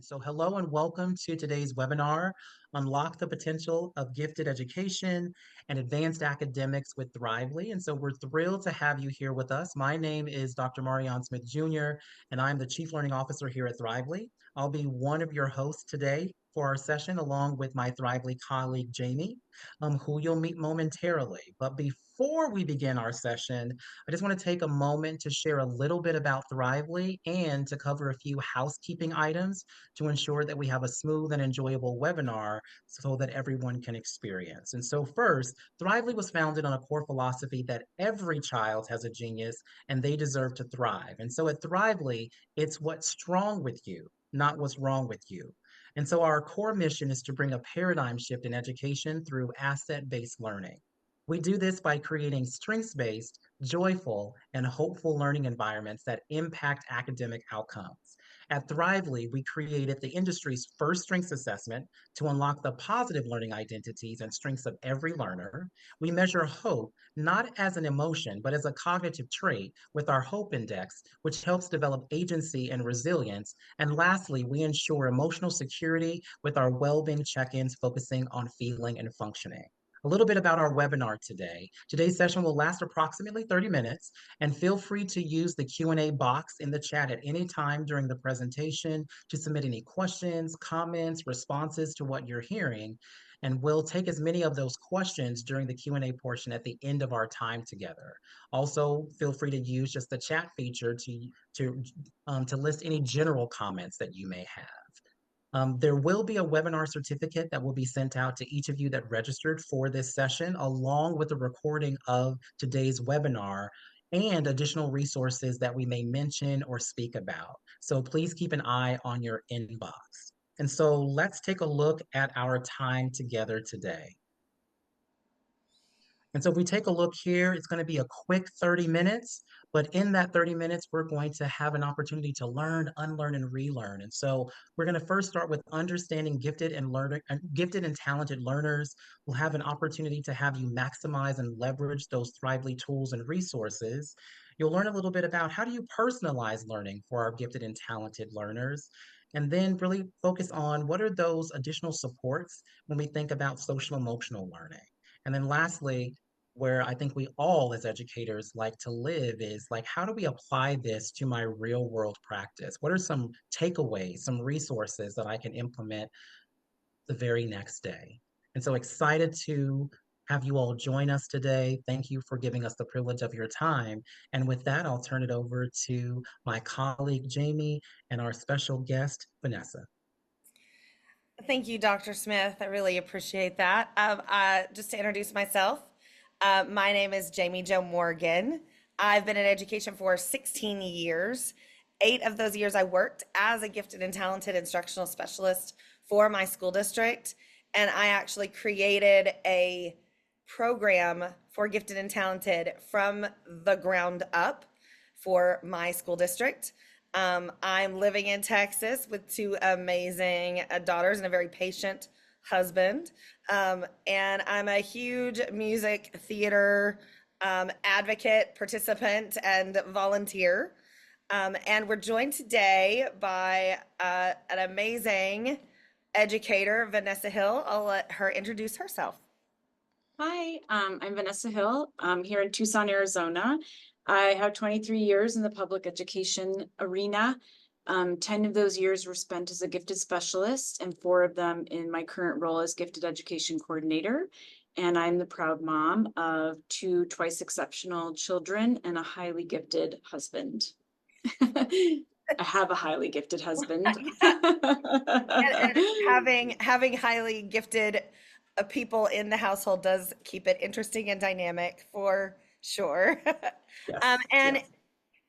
So hello and welcome to today's webinar, Unlock the Potential of Gifted Education and Advanced Academics with Thrively. And so we're thrilled to have you here with us. My name is Dr. Marion Smith Jr., and I'm the Chief Learning Officer here at Thrively. I'll be one of your hosts today for our session, along with my Thrively colleague, Jamie, who you'll meet momentarily. But before we begin our session, I just want to take a moment to share a little bit about Thrively and to cover a few housekeeping items to ensure that we have a smooth and enjoyable webinar so that everyone can experience. And so first, Thrively was founded on a core philosophy that every child has a genius and they deserve to thrive. And so at Thrively, it's what's strong with you, not what's wrong with you. And so our core mission is to bring a paradigm shift in education through asset-based learning. We do this by creating strengths-based, joyful, and hopeful learning environments that impact academic outcomes. At Thrively, we created the industry's first strengths assessment to unlock the positive learning identities and strengths of every learner. We measure hope not as an emotion, but as a cognitive trait with our Hope Index, which helps develop agency and resilience. And lastly, we ensure emotional security with our well-being check-ins focusing on feeling and functioning. A little bit about our webinar today. Today's session will last approximately 30 minutes, and feel free to use the Q&A box in the chat at any time during the presentation to submit any questions, comments, responses to what you're hearing, and we'll take as many of those questions during the Q&A portion at the end of our time together. Also, feel free to use just the chat feature to list any general comments that you may have. There will be a webinar certificate that will be sent out to each of you that registered for this session, along with a recording of today's webinar and additional resources that we may mention or speak about. So please keep an eye on your inbox. And so let's take a look at our time together today. And so if we take a look here, it's going to be a quick 30 minutes, but in that 30 minutes, we're going to have an opportunity to learn, unlearn, and relearn. And so we're going to first start with understanding gifted and talented learners. We'll have an opportunity to have you maximize and leverage those Thrively tools and resources. You'll learn a little bit about how do you personalize learning for our gifted and talented learners, and then really focus on what are those additional supports when we think about social emotional learning. And then lastly, where I think we all as educators like to live is like, how do we apply this to my real world practice? What are some takeaways, some resources that I can implement the very next day? And so excited to have you all join us today. Thank you for giving us the privilege of your time. And with that, I'll turn it over to my colleague, Jamie, and our special guest, Vanessa. Thank you, Dr. Smith. I really appreciate that. Just to introduce myself, my name is Jamie Jo Morgan. I've been in education for 16 years. 8 of those years I worked as a gifted and talented instructional specialist for my school district. And I actually created a program for gifted and talented from the ground up for my school district. I'm living in Texas with 2 amazing daughters and a very patient husband. And I'm a huge music theater advocate, participant, and volunteer. And we're joined today by an amazing educator, Vanessa Hill. I'll let her introduce herself. Hi, I'm Vanessa Hill. I'm here in Tucson, Arizona. I have 23 years in the public education arena. 10 of those years were spent as a gifted specialist and 4 of them in my current role as gifted education coordinator. And I'm the proud mom of 2 twice exceptional children and a highly gifted husband. I have a highly gifted husband. And having highly gifted people in the household does keep it interesting and dynamic for sure. Yes, and yes.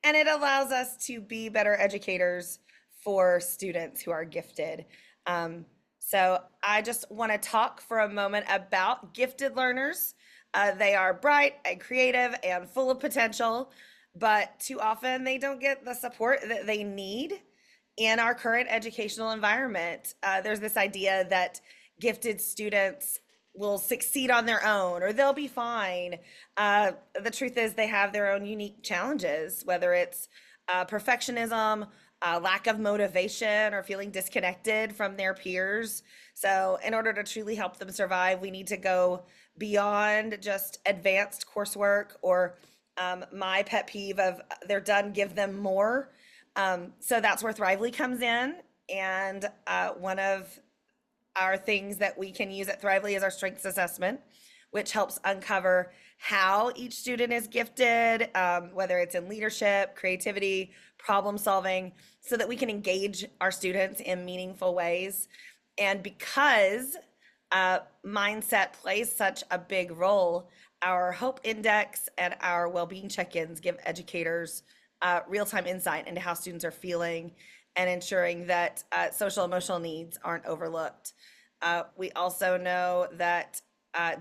and it allows us to be better educators for students who are gifted. So I just want to talk for a moment about gifted learners. They are bright and creative and full of potential, but too often they don't get the support that they need in our current educational environment. There's this idea that gifted students will succeed on their own or they'll be fine. The truth is they have their own unique challenges, whether it's perfectionism, lack of motivation or feeling disconnected from their peers. So, in order to truly help them survive, we need to go beyond just advanced coursework or my pet peeve of they're done, give them more. So that's where Thrively comes in. And one of our things that we can use at Thrively is our strengths assessment, which helps uncover how each student is gifted, whether it's in leadership, creativity, problem solving, so that we can engage our students in meaningful ways. And because mindset plays such a big role, our Hope Index and our well-being check-ins give educators real-time insight into how students are feeling and ensuring that social emotional needs aren't overlooked. We also know that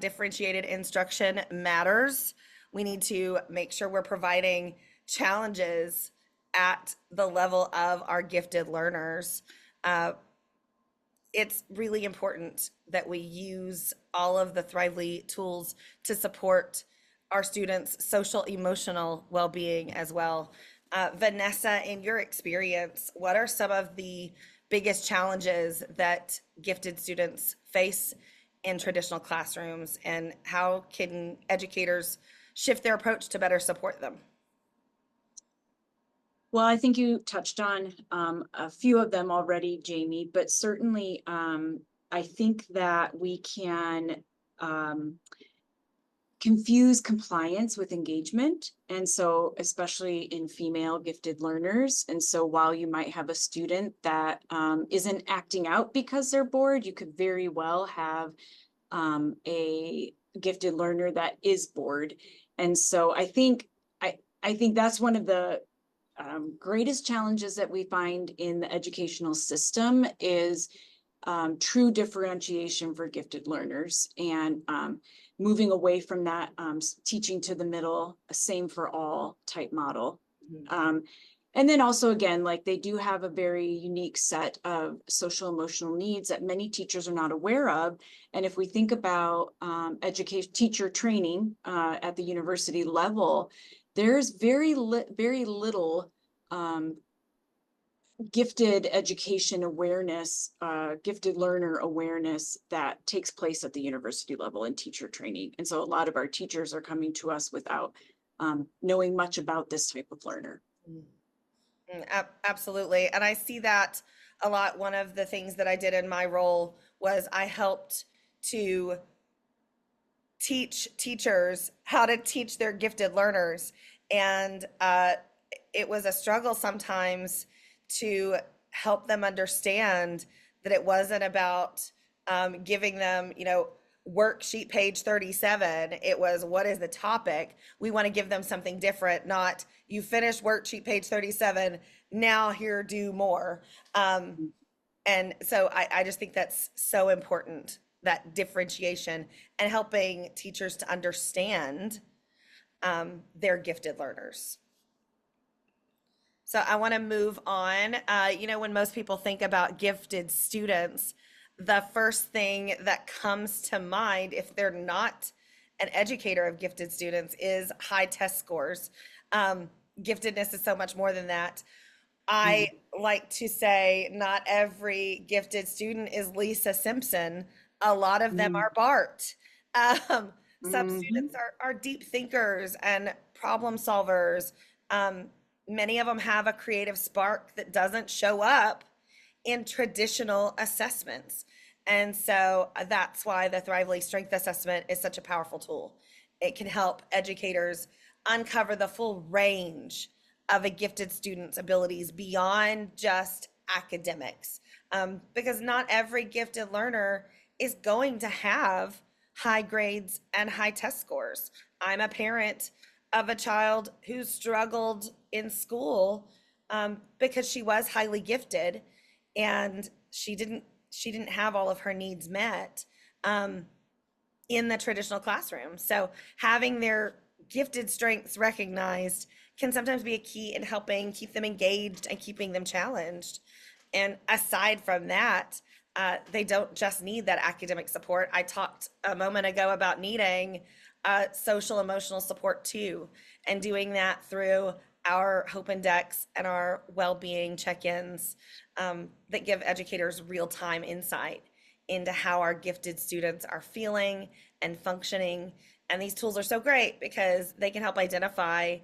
differentiated instruction matters. We need to make sure we're providing challenges at the level of our gifted learners. It's really important that we use all of the Thrively tools to support our students' social emotional well-being as well. Vanessa, in your experience, what are some of the biggest challenges that gifted students face in traditional classrooms, and how can educators shift their approach to better support them? Well, I think you touched on a few of them already, Jamie, but certainly I think that we can confuse compliance with engagement. And so, especially in female gifted learners. And so, while you might have a student that isn't acting out because they're bored, you could very well have a gifted learner that is bored. And so, I think that's one of the greatest challenges that we find in the educational system is true differentiation for gifted learners, and moving away from that teaching to the middle, same for all type model. And then also, again, like they do have a very unique set of social emotional needs that many teachers are not aware of. And if we think about education, teacher training at the university level, there's very little gifted education awareness, gifted learner awareness that takes place at the university level in teacher training. And so a lot of our teachers are coming to us without knowing much about this type of learner. Absolutely. And I see that a lot. One of the things that I did in my role was I helped to teach teachers how to teach their gifted learners. And it was a struggle sometimes to help them understand that it wasn't about giving them, worksheet page 37. It was, what is the topic? We want to give them something different, not you finished worksheet page 37, now here, do more. And so I just think that's so important, that differentiation and helping teachers to understand their gifted learners. So I want to move on. When most people think about gifted students, the first thing that comes to mind, if they're not an educator of gifted students, is high test scores. Giftedness is so much more than that. I like to say not every gifted student is Lisa Simpson. A lot of them are Bart. Some students are deep thinkers and problem solvers. Many of them have a creative spark that doesn't show up in traditional assessments. And so that's why the Thrively Strength Assessment is such a powerful tool. It can help educators uncover the full range of a gifted student's abilities beyond just academics. Because not every gifted learner is going to have high grades and high test scores. I'm a parent of a child who struggled in school because she was highly gifted and she didn't have all of her needs met in the traditional classroom. So having their gifted strengths recognized can sometimes be a key in helping keep them engaged and keeping them challenged. And aside from that, they don't just need that academic support. I talked a moment ago about needing social emotional support too, and doing that through our Hope Index and our well-being check-ins that give educators real-time insight into how our gifted students are feeling and functioning. And these tools are so great because they can help identify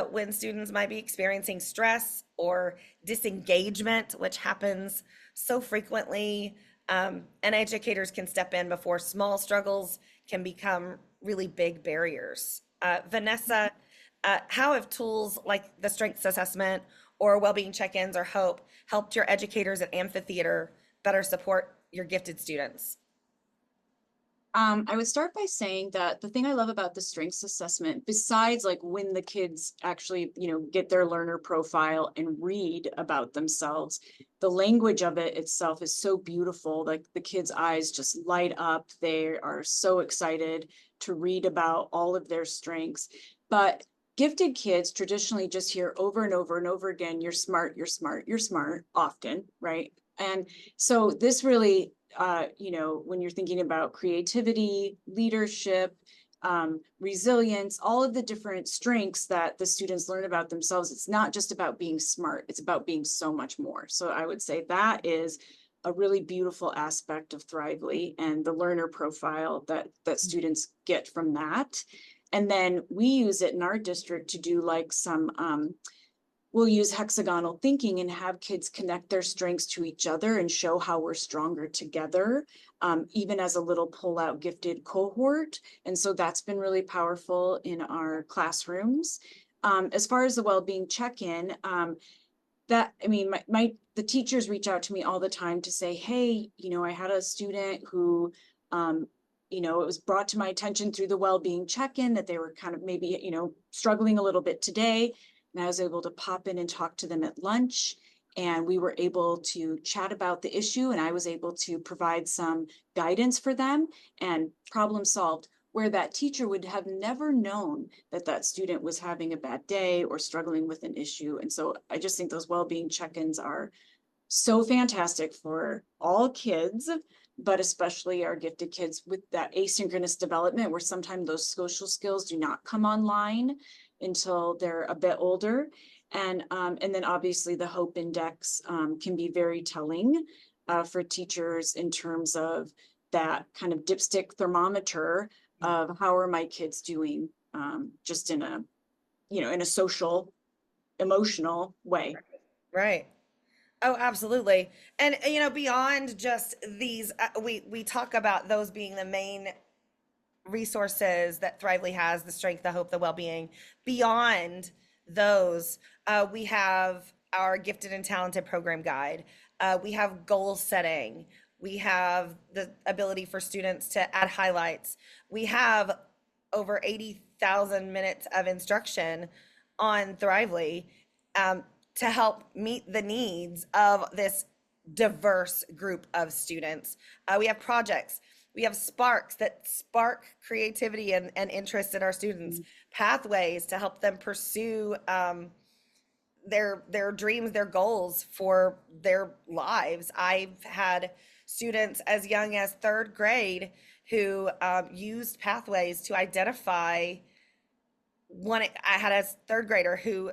when students might be experiencing stress or disengagement, which happens so frequently. And educators can step in before small struggles can become really big barriers. Vanessa, how have tools like the strengths assessment or well-being check-ins or hope helped your educators at Amphitheater better support your gifted students? I would start by saying that the thing I love about the strengths assessment, besides like when the kids actually, get their learner profile and read about themselves, the language of it itself is so beautiful. Like the kids' eyes just light up. They are so excited to read about all of their strengths. But gifted kids traditionally just hear over and over and over again, you're smart, you're smart, you're smart, often, right? And so this really when you're thinking about creativity, leadership, resilience, all of the different strengths that the students learn about themselves, it's not just about being smart, it's about being so much more. So I would say that is a really beautiful aspect of Thrively and the learner profile that students get from that. And then we use it in our district to do like some we'll use hexagonal thinking and have kids connect their strengths to each other and show how we're stronger together, even as a little pull-out gifted cohort. And so that's been really powerful in our classrooms. As far as the well-being check-in, the teachers reach out to me all the time to say, hey, I had a student who, it was brought to my attention through the well-being check-in that they were kind of maybe, struggling a little bit today. And I was able to pop in and talk to them at lunch. And we were able to chat about the issue. And I was able to provide some guidance for them and problem solved, where that teacher would have never known that that student was having a bad day or struggling with an issue. And so I just think those well-being check-ins are so fantastic for all kids, but especially our gifted kids with that asynchronous development where sometimes those social skills do not come online until they're a bit older. And then obviously the Hope Index can be very telling for teachers in terms of that kind of dipstick thermometer of how are my kids doing, just in a social, emotional way. Right. Oh, absolutely. And beyond just these, we talk about those being the main resources that Thrively has, the strength, the hope, the well-being. Beyond those, we have our gifted and talented program guide. We have goal setting. We have the ability for students to add highlights. We have over 80,000 minutes of instruction on Thrively to help meet the needs of this diverse group of students. We have projects. We have sparks that spark creativity and interest in our students, pathways to help them pursue their dreams, their goals for their lives. I've had students as young as third grade who used pathways to identify one. I had a third grader who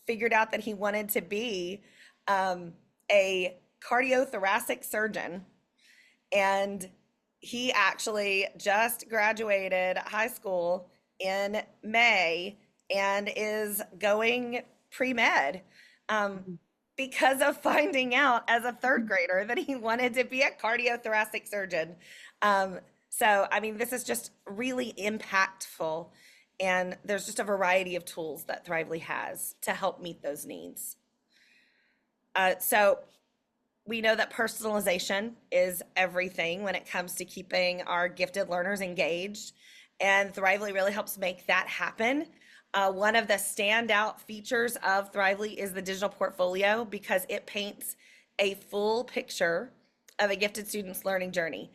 figured out that he wanted to be a cardiothoracic surgeon, and he actually just graduated high school in May and is going pre-med because of finding out as a third grader that he wanted to be a cardiothoracic surgeon. So, I mean, this is just really impactful, and there's just a variety of tools that Thrively has to help meet those needs. So we know that personalization is everything when it comes to keeping our gifted learners engaged, and Thrively really helps make that happen. One of the standout features of Thrively is the digital portfolio because it paints a full picture of a gifted student's learning journey.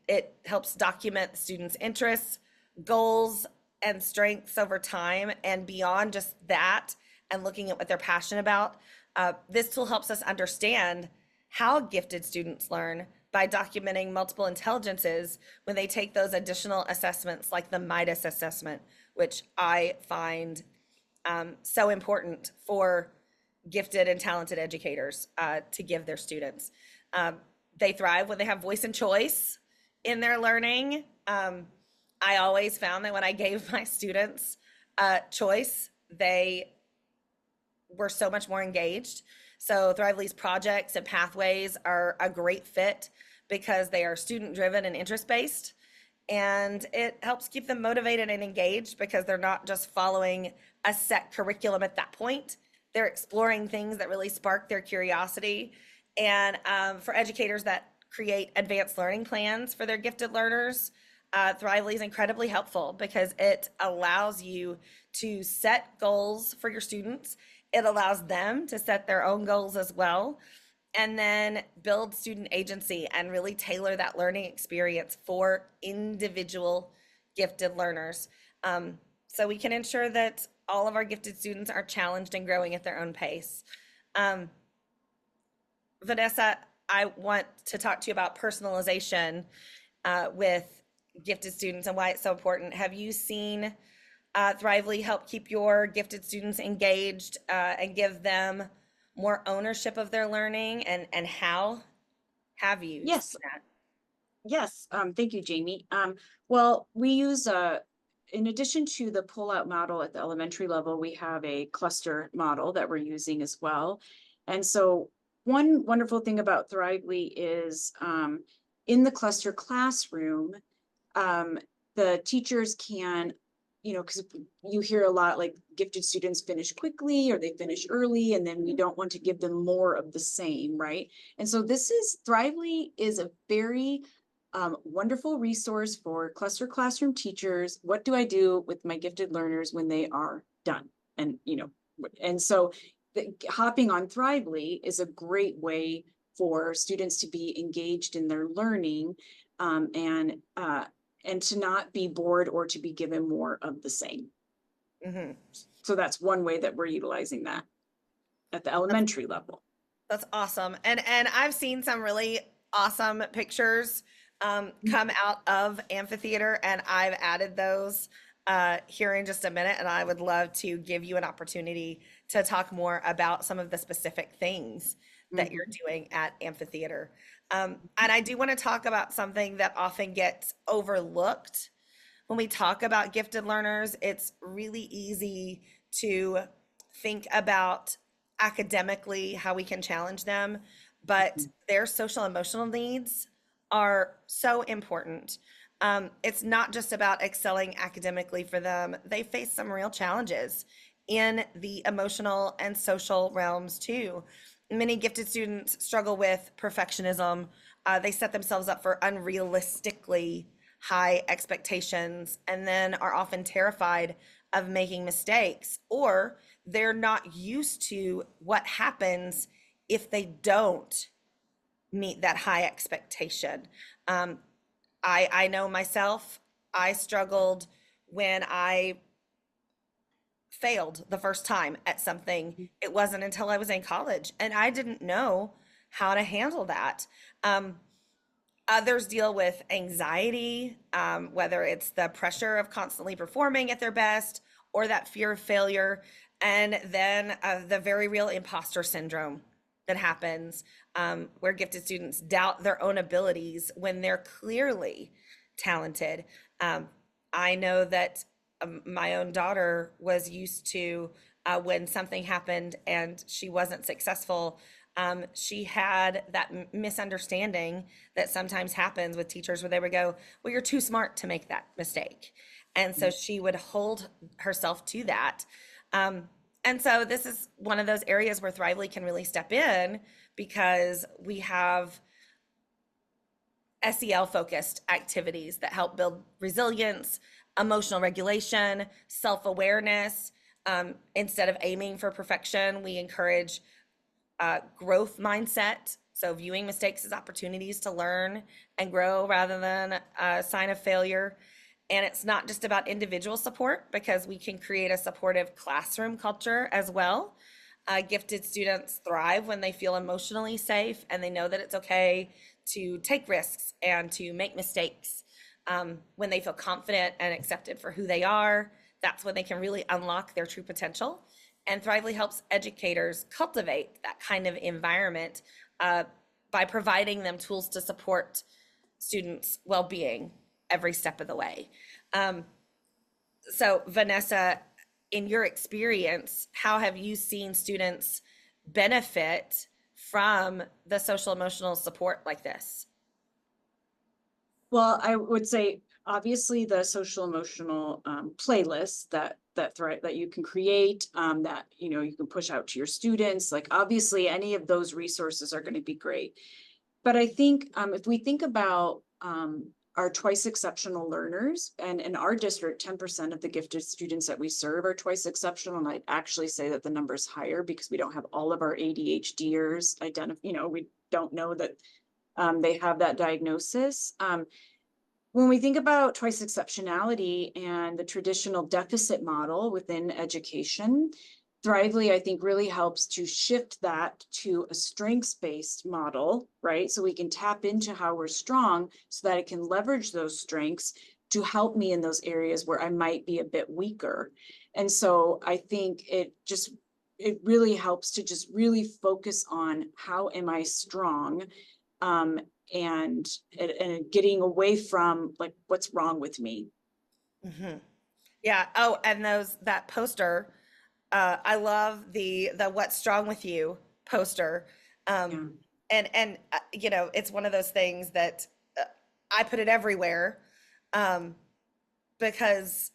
It helps document the students' interests, goals, and strengths over time, and beyond just that, and looking at what they're passionate about. This tool helps us understand how gifted students learn by documenting multiple intelligences when they take those additional assessments like the MIDAS assessment, which I find so important for gifted and talented educators to give their students. Um, they thrive when they have voice and choice in their learning. I always found that when I gave my students choice, they were so much more engaged. So Thrively's projects and pathways are a great fit because they are student driven and interest based. And it helps keep them motivated and engaged because they're not just following a set curriculum at that point. They're exploring things that really spark their curiosity. And for educators that create advanced learning plans for their gifted learners, Thrively is incredibly helpful because it allows you to set goals for your students. It allows them to set their own goals as well, and then build student agency and really tailor that learning experience for individual gifted learners. So we can ensure that all of our gifted students are challenged and growing at their own pace. Um, Vanessa, I want to talk to you about personalization with gifted students and why it's so important. Have you seen Thrively help keep your gifted students engaged and give them more ownership of their learning? And how have you seen Yes, that? yes. Thank you, Jamie. Well, we use in addition to the pull-out model at the elementary level, we have a cluster model that we're using as well. And so one wonderful thing about Thrively is in the cluster classroom, the teachers can, because you hear a lot like gifted students finish quickly or they finish early, and then we don't want to give them more of the same, right? And so Thrively is a very wonderful resource for cluster classroom teachers. What do I do with my gifted learners when they are done? And so hopping on Thrively is a great way for students to be engaged in their learning, and to not be bored or to be given more of the same. Mm-hmm. So that's one way that we're utilizing that at the elementary level. That's awesome. And I've seen some really awesome pictures come out of Amphitheater, and I've added those here in just a minute. And I would love to give you an opportunity to talk more about some of the specific things that you're doing at Amphitheater. And I do want to talk about something that often gets overlooked when we talk about gifted learners. It's really easy to think about academically how we can challenge them, but their social emotional needs are so important. It's not just about excelling academically for them. They face some real challenges in the emotional and social realms too. Many gifted students struggle with perfectionism. They set themselves up for unrealistically high expectations and then are often terrified of making mistakes, or they're not used to what happens if they don't meet that high expectation. I know myself, I struggled when I failed the first time at something. It wasn't until I was in college and I didn't know how to handle that. Others deal with anxiety, whether it's the pressure of constantly performing at their best or that fear of failure, and then the very real imposter syndrome that happens, where gifted students doubt their own abilities when they're clearly talented. I know that my own daughter was used to when something happened and she wasn't successful. She had that misunderstanding that sometimes happens with teachers where they would go, well, you're too smart to make that mistake. And so she would hold herself to that. And so this is one of those areas where Thrively can really step in because we have SEL focused activities that help build resilience, emotional regulation, self-awareness. Instead of aiming for perfection, we encourage growth mindset. So viewing mistakes as opportunities to learn and grow rather than a sign of failure. And it's not just about individual support because we can create a supportive classroom culture as well. Gifted students thrive when they feel emotionally safe and they know that it's okay to take risks and to make mistakes. When they feel confident and accepted for who they are, That's when they can really unlock their true potential. And Thrively helps educators cultivate that kind of environment uh, by providing them tools to support students' well-being every step of the way. Um, so, Vanessa, in your experience, how have you seen students benefit from the social emotional support like this? Well, I would say obviously the social emotional playlists that you can create, that you can push out to your students. Like obviously, any of those resources are going to be great. But I think if we think about our twice exceptional learners, and in our district, 10% of the gifted students that we serve are twice exceptional. And I'd actually say that the number is higher because we don't have all of our ADHDers identified. We don't know that they have that diagnosis. When we think about twice exceptionality and the traditional deficit model within education, Thrively, I think, really helps to shift that to a strengths-based model, right? So we can tap into how we're strong so that it can leverage those strengths to help me in those areas where I might be a bit weaker. And so I think it really helps to just really focus on how am I strong, um, and getting away from like what's wrong with me. Hmm. Yeah. Oh, and that poster. I love the "What's Strong with You" poster. Um, Yeah. and it's one of those things that uh, I put it everywhere, um, because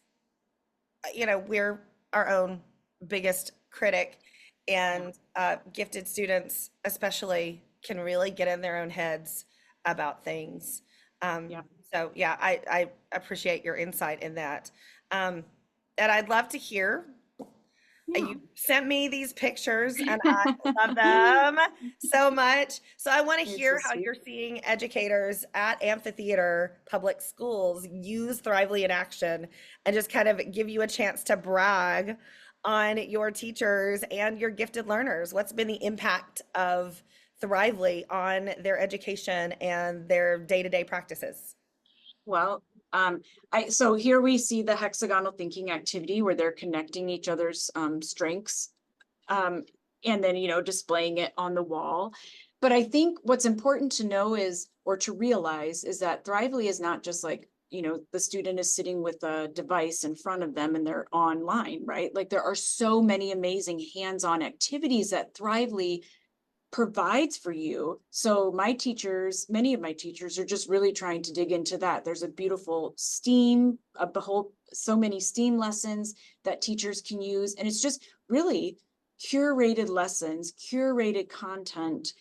we're our own biggest critic, Yeah. and gifted students especially can really get in their own heads about things. Um, Yeah. so yeah, I appreciate your insight in that. Um, and I'd love to hear, Yeah. you sent me these pictures and I love them so much. So I want to It's so hear how sweet. you're seeing educators at Amphitheater Public Schools use Thrively in action, and just kind of give you a chance to brag on your teachers and your gifted learners. What's been the impact of Thrively on their education and their day-to-day practices? Well, so here we see the hexagonal thinking activity where they're connecting each other's strengths, um, and then, displaying it on the wall. But I think what's important to know is, or to realize, is that Thrively is not just like, the student is sitting with a device in front of them and they're online, right? Like there are so many amazing hands-on activities that Thrively provides for you. So many of my teachers are just really trying to dig into that. There's a beautiful so many STEAM lessons that teachers can use. And it's just really curated lessons, curated content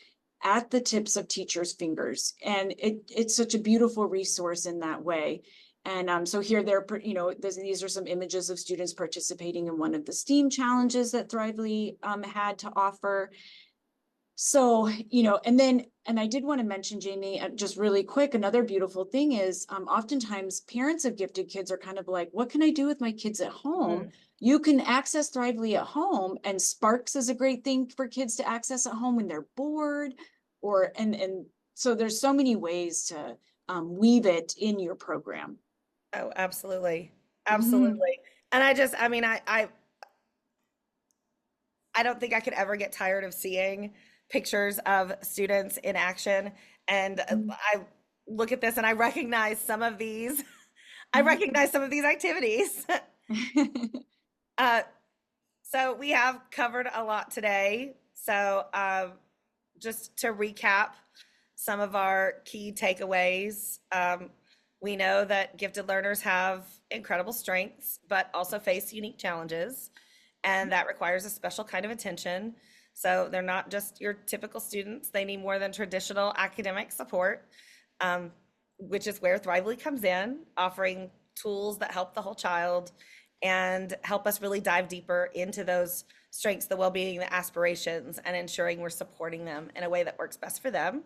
at the tips of teachers' fingers. And it's such a beautiful resource in that way. And so here these are some images of students participating in one of the STEAM challenges that Thrively had to offer. So, and I did want to mention, Jamie, just really quick, another beautiful thing is oftentimes parents of gifted kids are kind of like, what can I do with my kids at home? Mhm. You can access Thrively at home, and Sparks is a great thing for kids to access at home when they're bored, and so there's so many ways to weave it in your program. Oh, absolutely. Mhm. Absolutely. And I mean, I don't think I could ever get tired of seeing pictures of students in action. And I look at this and I recognize some of these. I recognize some of these activities. uh, so we have covered a lot today. So just to recap some of our key takeaways, we know that gifted learners have incredible strengths, but also face unique challenges, and that requires a special kind of attention. So they're not just your typical students, they need more than traditional academic support, um, which is where Thrively comes in, offering tools that help the whole child and help us really dive deeper into those strengths, the well-being, the aspirations, and ensuring we're supporting them in a way that works best for them.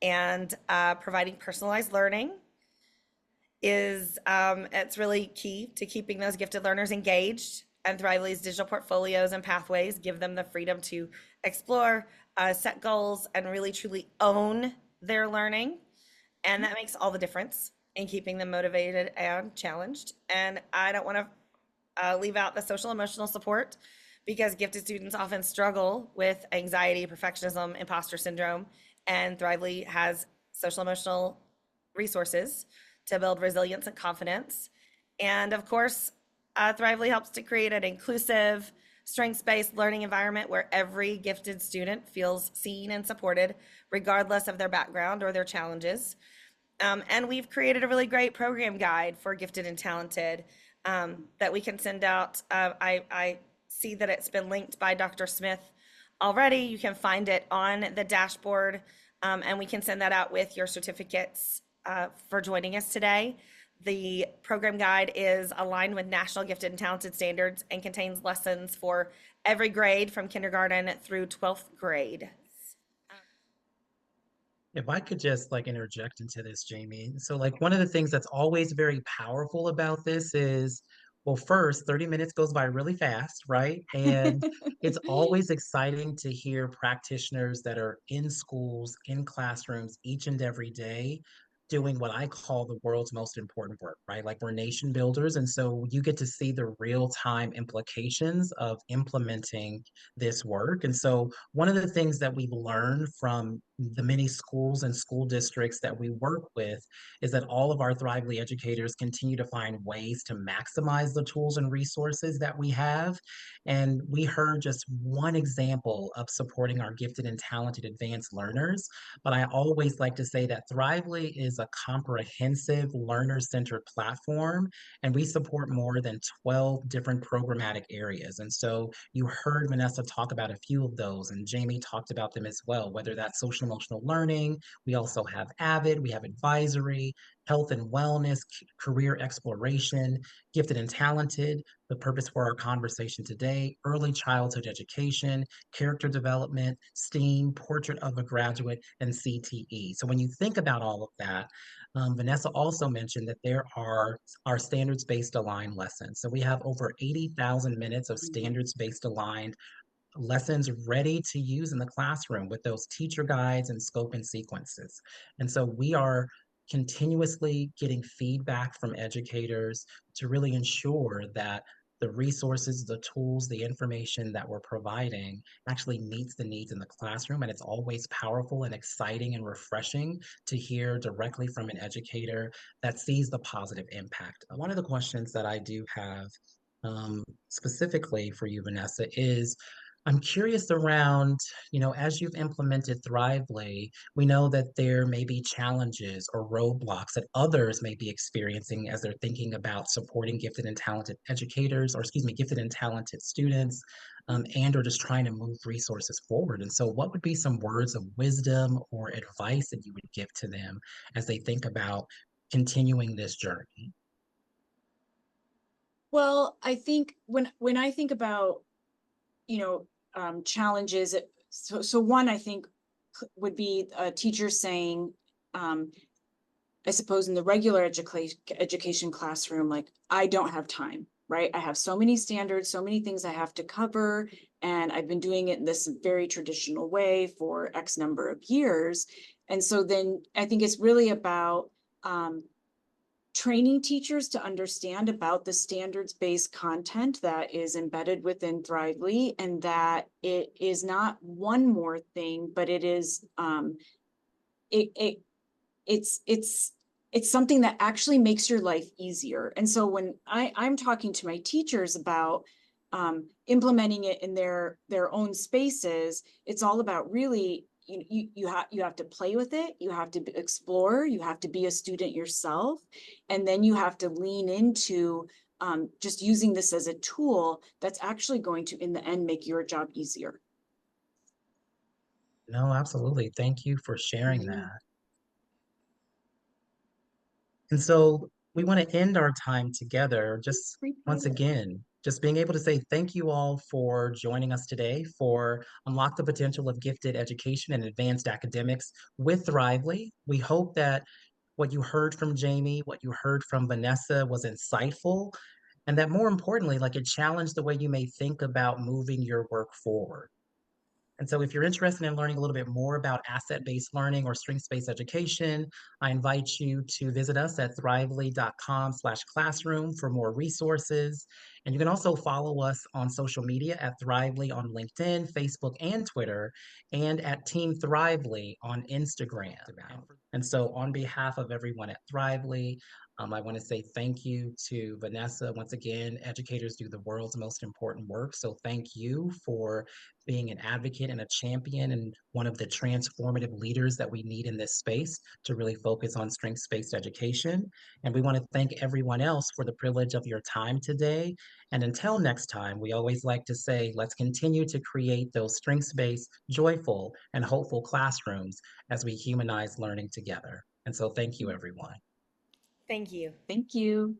And providing personalized learning is it's really key to keeping those gifted learners engaged. And Thrively's digital portfolios and pathways give them the freedom to explore, set goals, and really truly own their learning. And that makes all the difference in keeping them motivated and challenged. And I don't want to leave out the social emotional support because gifted students often struggle with anxiety, perfectionism, imposter syndrome, and Thrively has social emotional resources to build resilience and confidence. And of course, Thrively helps to create an inclusive, strengths based learning environment where every gifted student feels seen and supported, regardless of their background or their challenges. And we've created a really great program guide for gifted and talented that we can send out. I see that it's been linked by Dr. Smith already. You can find it on the dashboard, and we can send that out with your certificates for joining us today. The program guide is aligned with National Gifted and Talented Standards and contains lessons for every grade from kindergarten through 12th grade. If I could just like interject into this, Jamie. So, like, one of the things that's always very powerful about this is, well, first, 30 minutes goes by really fast, right? And it's always exciting to hear practitioners that are in schools, in classrooms each and every day doing what I call the world's most important work, right? Like, we're nation builders. And so you get to see the real time implications of implementing this work. And so, one of the things that we've learned from the many schools and school districts that we work with is that all of our Thrively educators continue to find ways to maximize the tools and resources that we have. And we heard just one example of supporting our gifted and talented advanced learners. But I always like to say that Thrively is a comprehensive learner centered platform, and we support more than 12 different programmatic areas. And so you heard Vanessa talk about a few of those, and Jamie talked about them as well, whether that's social emotional learning. We also have AVID, we have advisory, health and wellness, career exploration, gifted and talented, the purpose for our conversation today, early childhood education, character development, STEAM, portrait of a graduate, and CTE. So when you think about all of that, Vanessa also mentioned that there are our standards-based aligned lessons. So we have over 80,000 minutes of standards-based aligned lessons ready to use in the classroom with those teacher guides and scope and sequences. And so we are continuously getting feedback from educators to really ensure that the resources, the tools, the information that we're providing actually meets the needs in the classroom. And it's always powerful and exciting and refreshing to hear directly from an educator that sees the positive impact. One of the questions that I do have specifically for you, Vanessa, is I'm curious around, as you've implemented Thrively, we know that there may be challenges or roadblocks that others may be experiencing as they're thinking about supporting gifted and talented educators, or excuse me, gifted and talented students, and or just trying to move resources forward. And so, what would be some words of wisdom or advice that you would give to them as they think about continuing this journey? Well, I think when I think about, challenges, so one I think would be a teacher saying, um, I suppose in the regular education classroom, like, I don't have time, right? I have so many standards, so many things I have to cover, and I've been doing it in this very traditional way for X number of years. And so then I think it's really about training teachers to understand about the standards-based content that is embedded within Thrively, and that it is not one more thing, but it is it, it it's something that actually makes your life easier. And so when I'm talking to my teachers about implementing it in their own spaces, it's all about really you have to play with it, you have to explore, you have to be a student yourself, and then you have to lean into just using this as a tool that's actually going to, in the end, make your job easier. No, absolutely. Thank you for sharing Mhm. that. And so we want to end our time together just Free once pilot. again, just being able to say thank you all for joining us today for Unlock the Potential of Gifted Education and Advanced Academics with Thrively. We hope that what you heard from Jamie, what you heard from Vanessa was insightful, and that more importantly, like it challenged the way you may think about moving your work forward. And so, if you're interested in learning a little bit more about asset based learning or strengths based education, I invite you to visit us at thrively.com/classroom for more resources. And you can also follow us on social media at Thrively on LinkedIn, Facebook, and Twitter, and at Team Thrively on Instagram. And so, on behalf of everyone at Thrively, I want to say thank you to Vanessa. Once again, educators do the world's most important work. So, thank you for being an advocate and a champion and one of the transformative leaders that we need in this space to really focus on strengths based education. And we want to thank everyone else for the privilege of your time today. And until next time, we always like to say, let's continue to create those strengths based, joyful, and hopeful classrooms as we humanize learning together. And so, thank you, everyone. Thank you. Thank you.